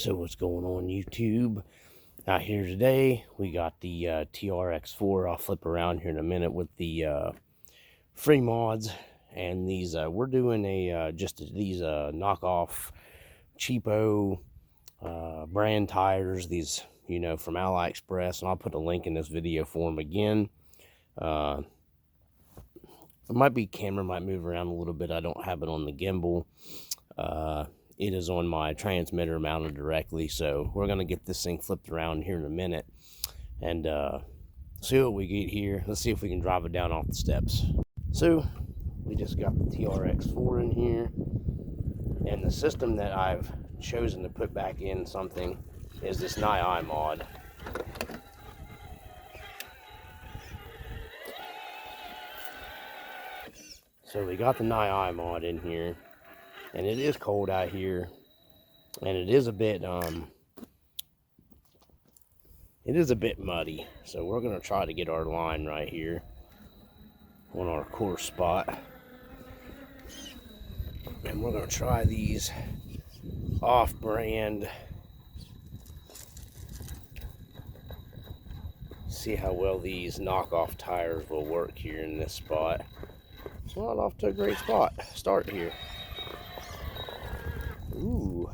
So what's going on YouTube? Out here today, we got the TRX4. I'll flip around here in a minute with the free mods. And these, we're doing these knockoff cheapo brand tires. These, you know, from AliExpress. And I'll put a link in this video for them again. Camera might move around a little bit. I don't have it on the gimbal. It is on my transmitter mounted directly, so we're going to get this thing flipped around here in a minute and see what we get here. Let's see if we can drive it down off the steps. So we just got the TRX4 in here, and the system that I've chosen to put back in something is this NII mod. So we got the NII mod in here. And it is cold out here, and it is a bit muddy. So we're gonna try to get our line right here on our course spot, and we're gonna try these off-brand. See how well these knockoff tires will work here in this spot. It's not off to a great start here. Ooh,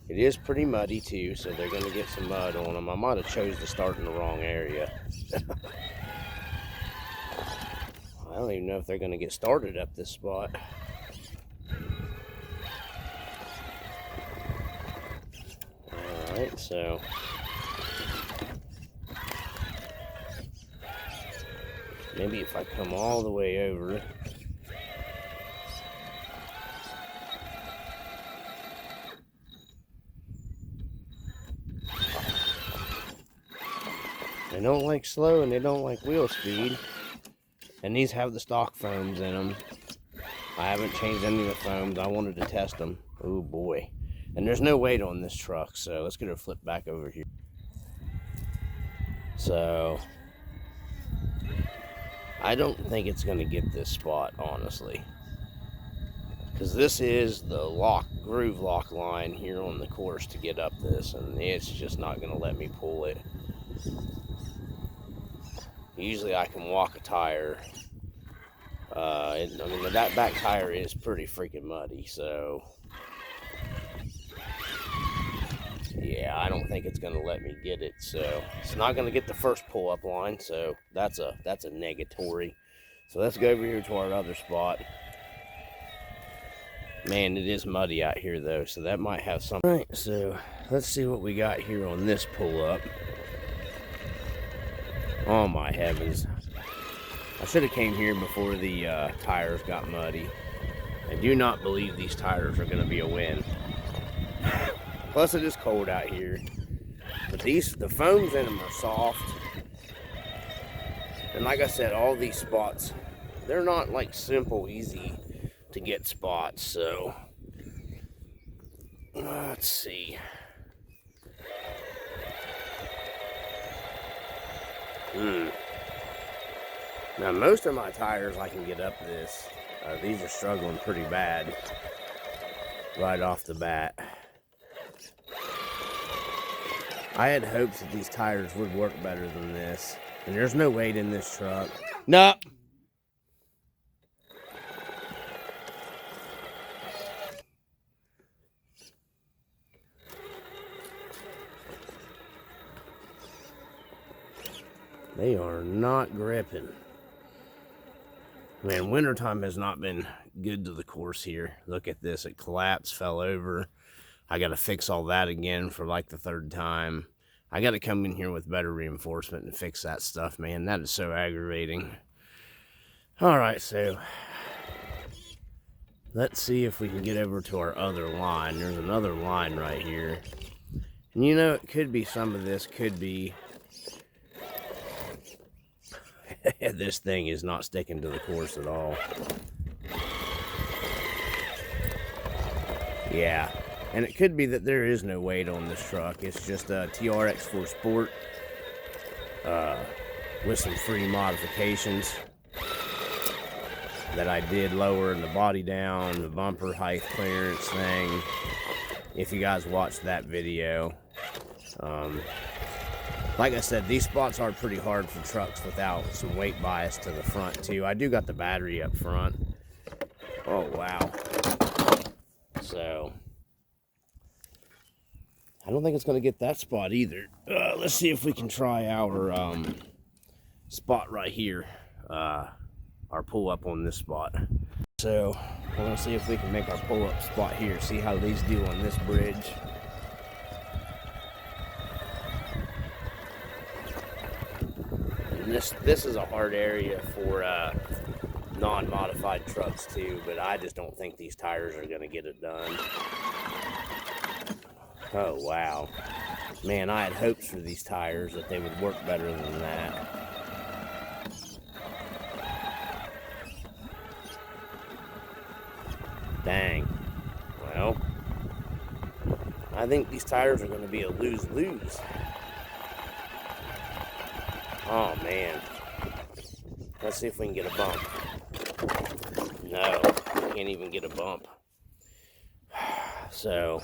it is pretty muddy too, so they're going to get some mud on them. I might have chose to start in the wrong area. I don't even know if they're going to get started up this spot. Alright, so maybe if I come all the way over. They don't like slow and they don't like wheel speed. And these have the stock foams in them. I haven't changed any of the foams. I wanted to test them. Oh boy. And there's no weight on this truck, so let's get her flipped back over here. So I don't think it's going to get this spot, honestly. Because this is the groove lock line here on the course to get up this, and it's just not going to let me pull it. Usually I can walk a tire. I mean, that back tire is pretty freaking muddy, so yeah, I don't think it's going to let me get it. So it's not going to get the first pull-up line, so that's a negatory. So let's go over here to our other spot. Man, it is muddy out here though, so that might have something. All right, so let's see what we got here on this pull-up. Oh my heavens. I should have came here before the tires got muddy. I do not believe these tires are going to be a win. Plus it is cold out here. But the foams in them are soft. And like I said, all these spots, they're not like simple, easy to get spots. So let's see. Now most of my tires I can get up this. These are struggling pretty bad right off the bat. I had hopes that these tires would work better than this. And there's no weight in this truck. No. They are not gripping. Man, wintertime has not been good to the course here. Look at this. It collapsed, fell over. I got to fix all that again for like the third time. I got to come in here with better reinforcement and fix that stuff, man. That is so aggravating. All right, so let's see if we can get over to our other line. There's another line right here. And you know, it could be some of this could be... This thing is not sticking to the course at all. Yeah, and it could be that there is no weight on this truck. It's just a TRX4 Sport with some free modifications that I did, lowering the body down, the bumper height clearance thing. if you guys watched that video. Like I said, these spots are pretty hard for trucks without some weight bias to the front too. I do got the battery up front. Oh, wow. So, I don't think it's going to get that spot either. Let's see if we can try our spot right here. Our pull-up on this spot. So, we're going to see if we can make our pull-up spot here. See how these do on this bridge. And this is a hard area for non-modified trucks too, but I just don't think these tires are going to get it done. Oh, wow. Man, I had hopes for these tires that they would work better than that. Dang. Well, I think these tires are going to be a lose-lose. Oh, man. Let's see if we can get a bump. No, we can't even get a bump. So,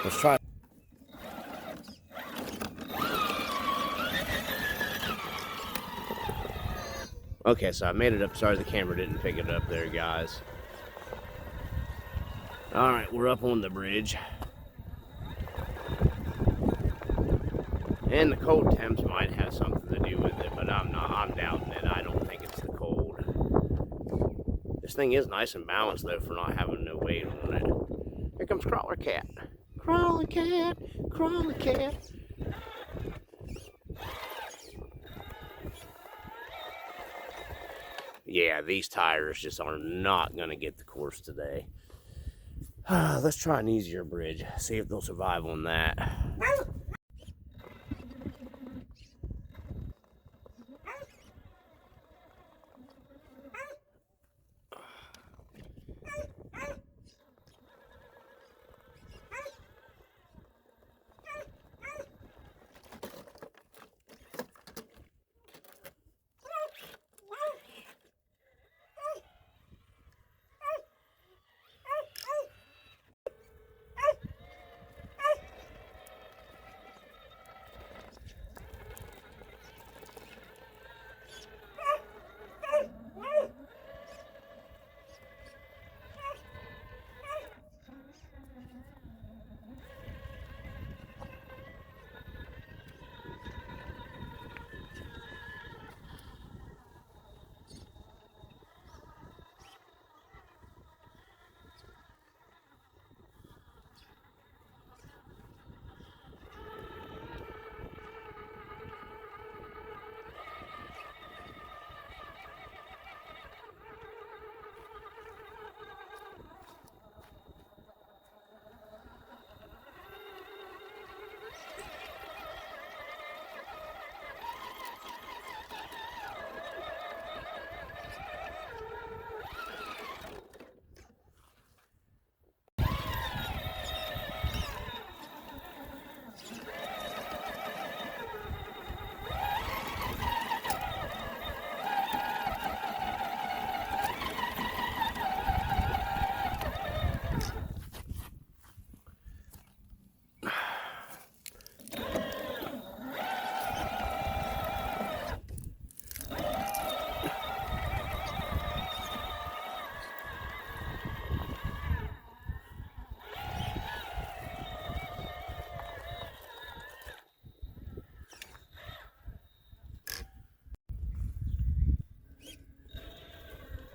let's try. Okay, so I made it up. Sorry the camera didn't pick it up there, guys. Alright, we're up on the bridge. And the cold temps might have something to do with it, but I'm doubting it. I don't think it's the cold. This thing is nice and balanced, though, for not having no weight on it. Here comes Crawler Cat. Crawler Cat, Crawler Cat. Yeah, these tires just are not going to get the course today. Let's try an easier bridge. See if they'll survive on that.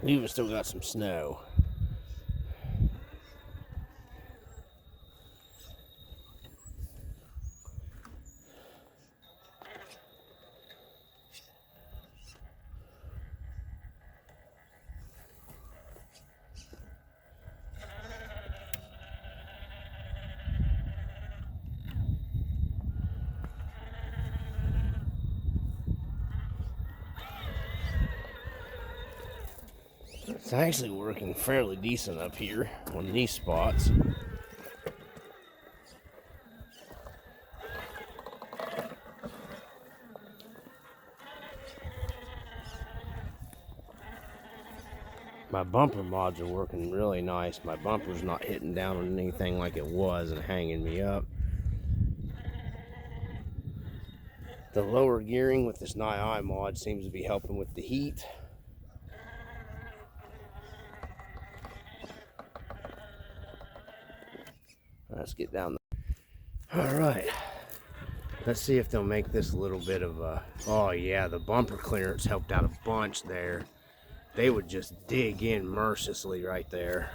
We even still got some snow. It's actually working fairly decent up here on these spots. My bumper mods are working really nice. My bumper's not hitting down on anything like it was and hanging me up. The lower gearing with this Nye mod seems to be helping with the heat. Let's get down there. All right. Let's see if they'll make this a little bit of a... Oh yeah, the bumper clearance helped out a bunch there. They would just dig in mercilessly right there.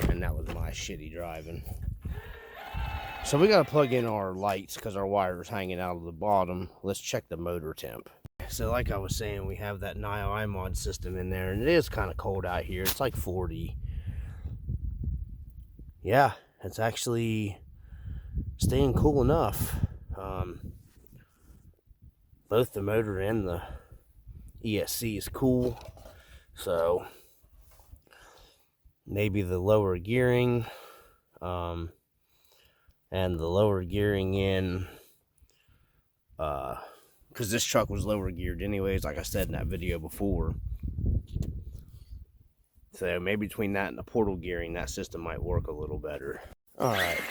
And that was my shitty driving. So we got to plug in our lights because our wire is hanging out of the bottom. Let's check the motor temp. So like I was saying, we have that Nye mod system in there, and it is kind of cold out here. It's like 40. Yeah, it's actually staying cool enough. Both the motor and the ESC is cool. So maybe the lower gearing, and the lower gearing in, because this truck was lower geared anyways, like I said in that video before. So maybe between that and the portal gearing, that system might work a little better. All right.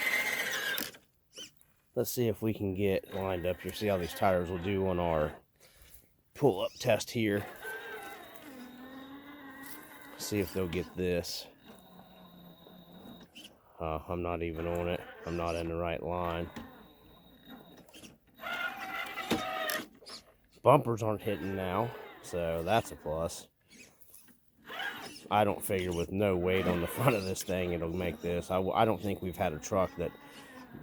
Let's see if we can get lined up here. See how these tires will do on our pull-up test here. See if they'll get this. I'm not even on it. I'm not in the right line. Bumpers aren't hitting now, so that's a plus. I don't figure with no weight on the front of this thing it'll make this. I don't think we've had a truck that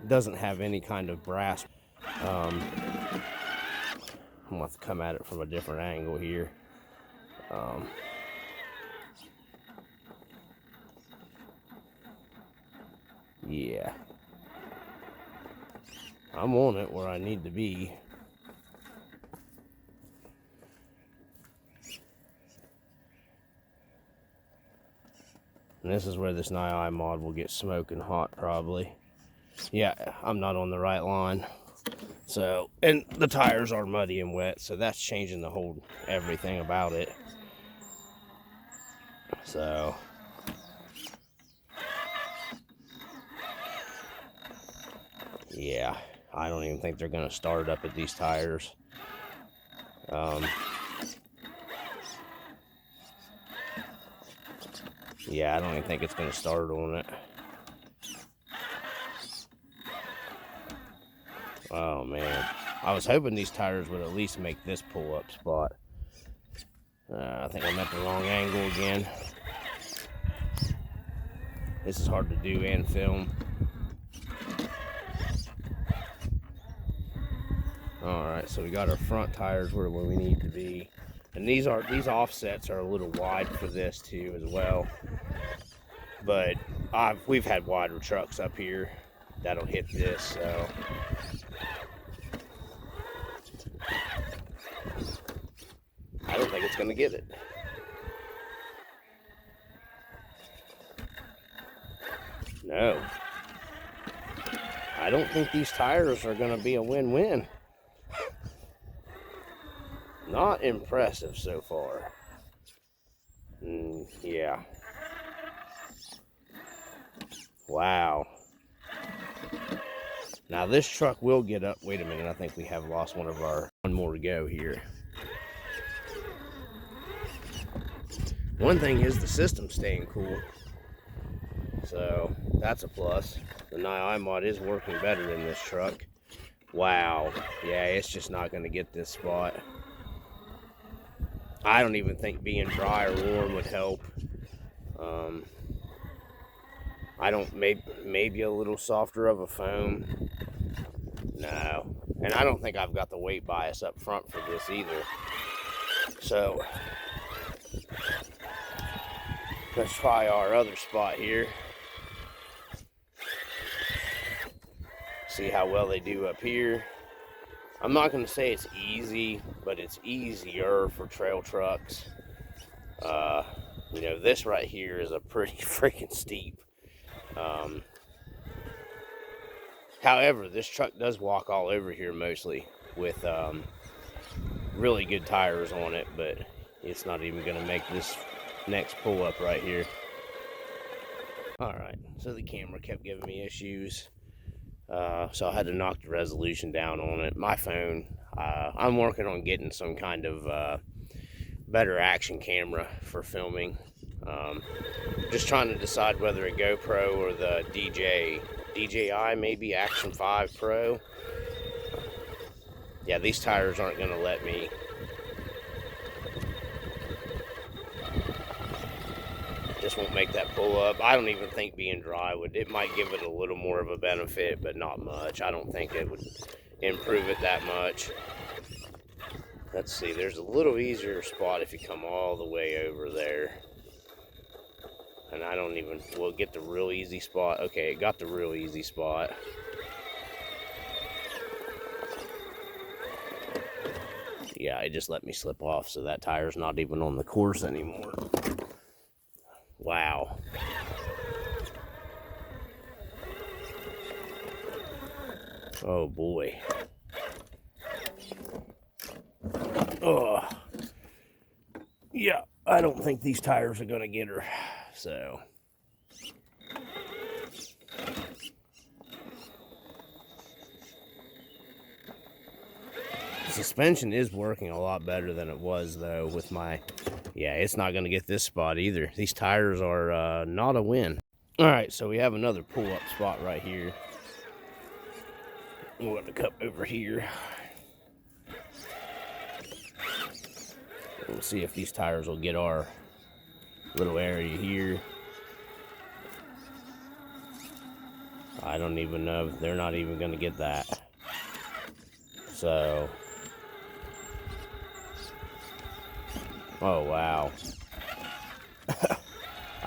doesn't have any kind of brass. I'm gonna have to come at it from a different angle here. Yeah, I'm on it where I need to be. And this is where this Nye mod will get smoking hot probably. Yeah, I'm not on the right line. So, and the tires are muddy and wet, so that's changing the whole everything about it. So, yeah, I don't even think they're gonna start up at these tires. Yeah, I don't even think it's gonna start on it. Oh man, I was hoping these tires would at least make this pull-up spot. I think I'm at the wrong angle again. This is hard to do and film. Alright, so we got our front tires where we need to be. And these offsets are a little wide for this too as well. But we've had wider trucks up here that'll hit this, so I don't think it's gonna get it. No. I don't think these tires are gonna be a win-win. Not impressive so far. Yeah. Wow. Now this truck will get up. Wait a minute, I think we have lost one more to go here. One thing is the system's staying cool. So that's a plus. The Nye mod is working better in this truck. Wow. Yeah, it's just not going to get this spot. I don't even think being dry or warm would help. I don't, maybe a little softer of a foam. No. And I don't think I've got the weight bias up front for this either. So let's try our other spot here. See how well they do up here. I'm not going to say it's easy, but it's easier for trail trucks. You know, this right here is a pretty freaking steep However, this truck does walk all over here mostly with really good tires on it, but it's not even going to make this next pull up right here. All right, so the camera kept giving me issues, so I had to knock the resolution down on it. My phone, I'm working on getting some kind of better action camera for filming. Just trying to decide whether a GoPro or the DJI, maybe Action 5 Pro. Yeah, these tires aren't going to let me. Just won't make that pull up. I don't even think being dry would. It might give it a little more of a benefit, but not much. I don't think it would improve it that much. Let's see, there's a little easier spot if you come all the way over there. And I don't even, we'll get the real easy spot. Okay, it got the real easy spot. Yeah, it just let me slip off, so that tire's not even on the course anymore. Wow. Oh boy. Oh. Yeah, I don't think these tires are gonna get her, so. Suspension is working a lot better than it was though with my, yeah, it's not gonna get this spot either. These tires are not a win. All right, so we have another pull-up spot right here. I'm going to cut over here. We'll see if these tires will get our little area here. I don't even know. They're not even going to get that. So, oh wow.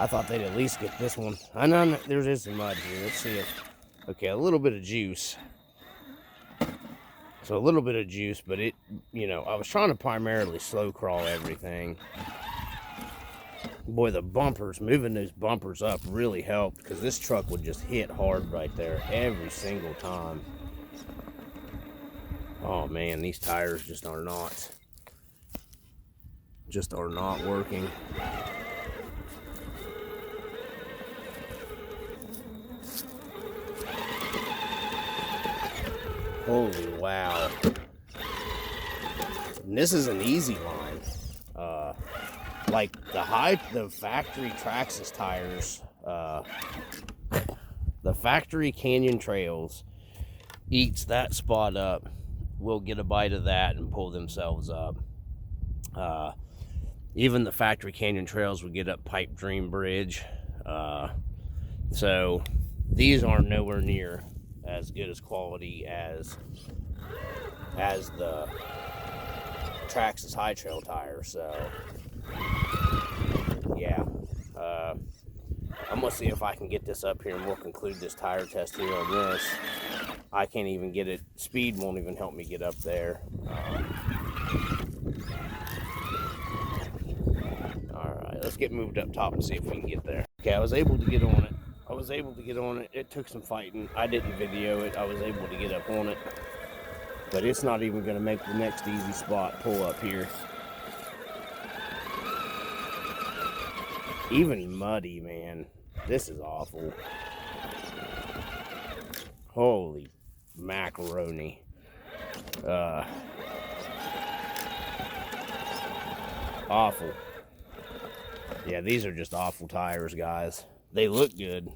I thought they'd at least get this one. I know there is some mud here. Let's see if, okay, a little bit of juice. So a little bit of juice, but it, you know, I was trying to primarily slow crawl everything. Boy, the bumpers, moving those bumpers up really helped, because this truck would just hit hard right there every single time. Oh man, these tires just are not working. Holy wow. And this is an easy line. Like the factory Traxxas tires, the factory Canyon Trails eats that spot up, will get a bite of that and pull themselves up. Even the factory Canyon Trails would get up Pipe Dream Bridge. So these aren't nowhere near as good as quality as the Traxxas High Trail tires. So yeah, I'm gonna see if I can get this up here, and we'll conclude this tire test here on this. I can't even get it. Speed won't even help me get up there. All right, let's get moved up top and see if we can get there. Okay, I was able to get on it. It took some fighting. I didn't video it. I was able to get up on it, but it's not even going to make the next easy spot pull up here. Even muddy, man. This is awful. Holy macaroni. Awful. Yeah, these are just awful tires, guys. They look good.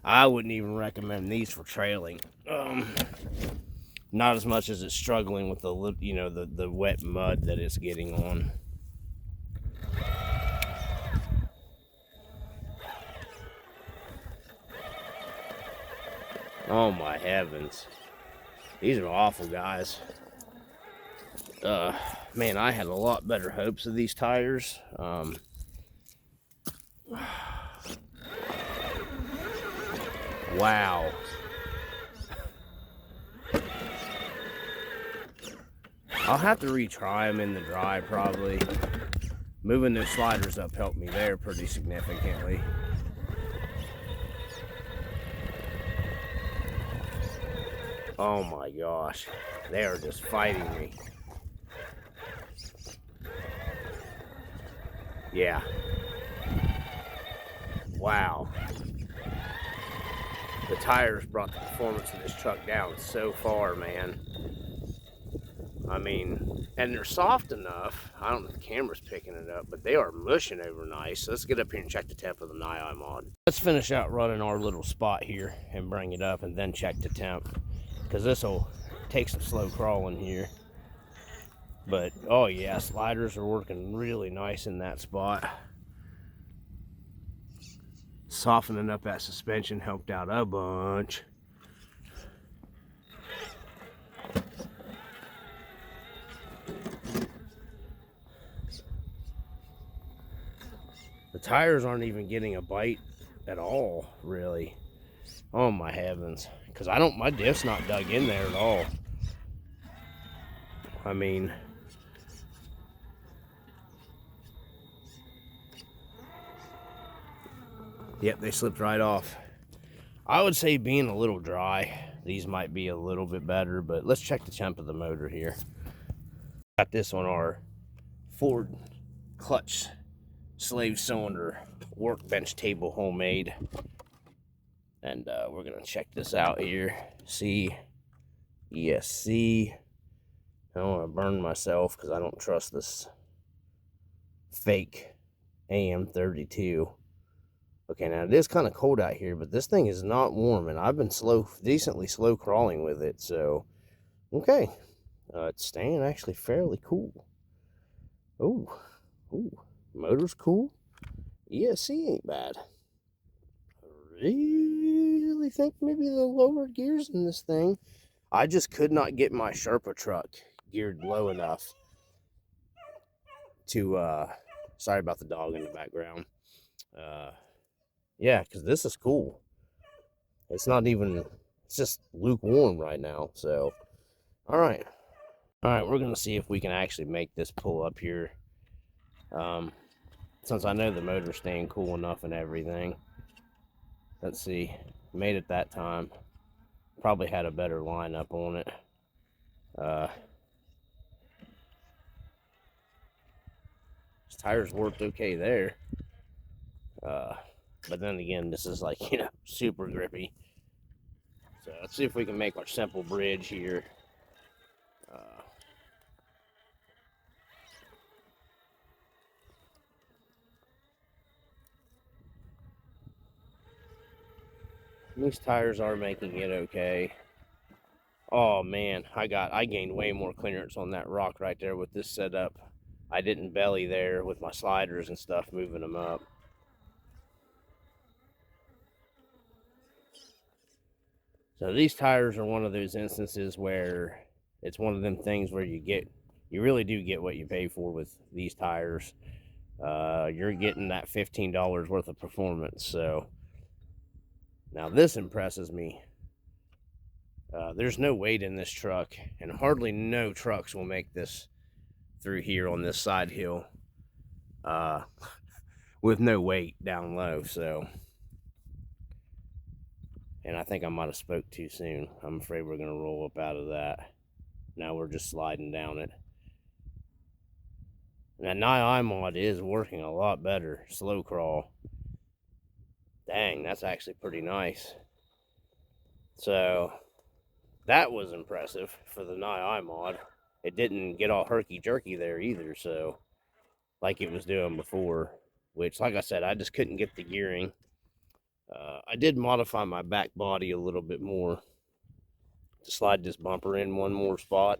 I wouldn't even recommend these for trailing. Not as much as it's struggling with the, you know, the wet mud that it's getting on. Oh my heavens. These are awful, guys. Man, I had a lot better hopes of these tires. Wow. I'll have to retry them in the dry, probably. Moving those sliders up helped me there pretty significantly. Oh my gosh, they are just fighting me. Yeah. Wow. The tires brought the performance of this truck down so far, man. I mean, and they're soft enough. I don't know if the camera's picking it up, but they are mushing over nice. So let's get up here and check the temp of the NII mod. Let's finish out running our little spot here and bring it up and then check the temp, because this will take some slow crawling here. But oh yeah, sliders are working really nice in that spot. Softening up that suspension helped out a bunch. The tires aren't even getting a bite at all, really. Oh my heavens. Because my diff's not dug in there at all. I mean, yep, they slipped right off. I would say being a little dry, these might be a little bit better, but let's check the temp of the motor here. Got this on our Ford clutch slave cylinder workbench table, homemade. And we're gonna check this out here. See, ESC. I don't want to burn myself because I don't trust this fake AM32. Okay, now it is kind of cold out here, but this thing is not warm, and I've been decently slow crawling with it, so okay. It's staying actually fairly cool. Ooh, motor's cool. ESC ain't bad. I really think maybe the lower gears in this thing. I just could not get my Sherpa truck geared low enough to, sorry about the dog in the background. Yeah, because this is cool. It's not even, it's just lukewarm right now, so, all right. All right, we're going to see if we can actually make this pull up here. Since I know the motor's staying cool enough and everything. Let's see, made it that time. Probably had a better lineup on it. His tires worked okay there. But then again, this is like, super grippy. So let's see if we can make our simple bridge here. These tires are making it okay. Oh man, I gained way more clearance on that rock right there with this setup. I didn't belly there with my sliders and stuff, moving them up. So these tires are one of those instances where it's one of them things where you really do get what you pay for with these tires. You're getting that $15 worth of performance. So now this impresses me. There's no weight in this truck, and hardly no trucks will make this through here on this side hill with no weight down low. So, and I think I might have spoke too soon. I'm afraid we're gonna roll up out of that. Now we're just sliding down it. That NII mod is working a lot better. Slow crawl. Dang, that's actually pretty nice. So that was impressive for the NII mod. It didn't get all herky-jerky there either, so like it was doing before, which, like I said, I just couldn't get the gearing. I did modify my back body a little bit more to slide this bumper in one more spot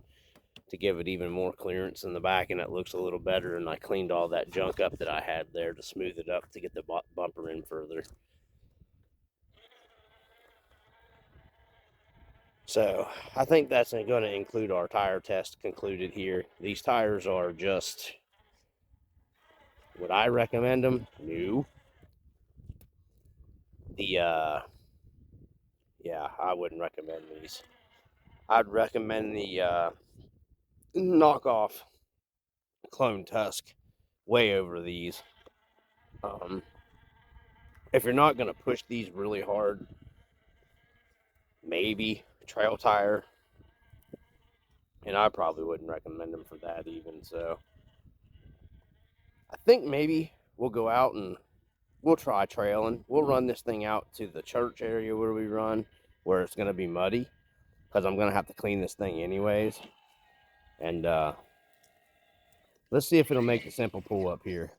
to give it even more clearance in the back, and it looks a little better, and I cleaned all that junk up that I had there to smooth it up to get the bumper in further. So I think that's going to include our tire test concluded here. These tires are just, would I recommend them? No. Yeah, I wouldn't recommend these. I'd recommend the knockoff Clone Tusk way over these. If you're not going to push these really hard, maybe trail tire. And I probably wouldn't recommend them for that even. So I think maybe we'll go out and we'll try trailing. We'll run this thing out to the church area where we run, where it's going to be muddy, because I'm going to have to clean this thing anyways. And let's see if it'll make the simple pull up here.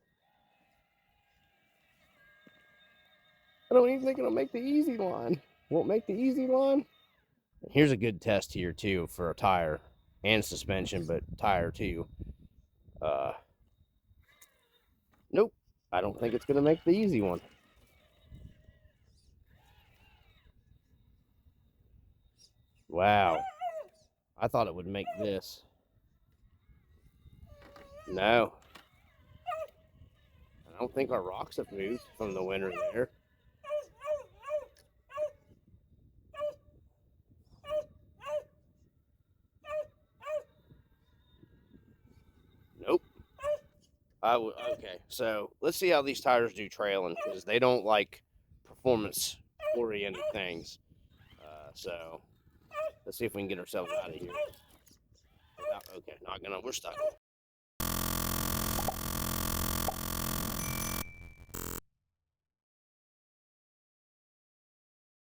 I don't even think it'll make the easy line. Won't make the easy line. Here's a good test here too for a tire and suspension, but tire too. Nope. I don't think it's going to make the easy one. Wow. I thought it would make this. No. I don't think our rocks have moved from the winter there. Nope. Okay, so let's see how these tires do trailing, because they don't like performance-oriented things. So let's see if we can get ourselves out of here. Okay, not gonna. We're stuck.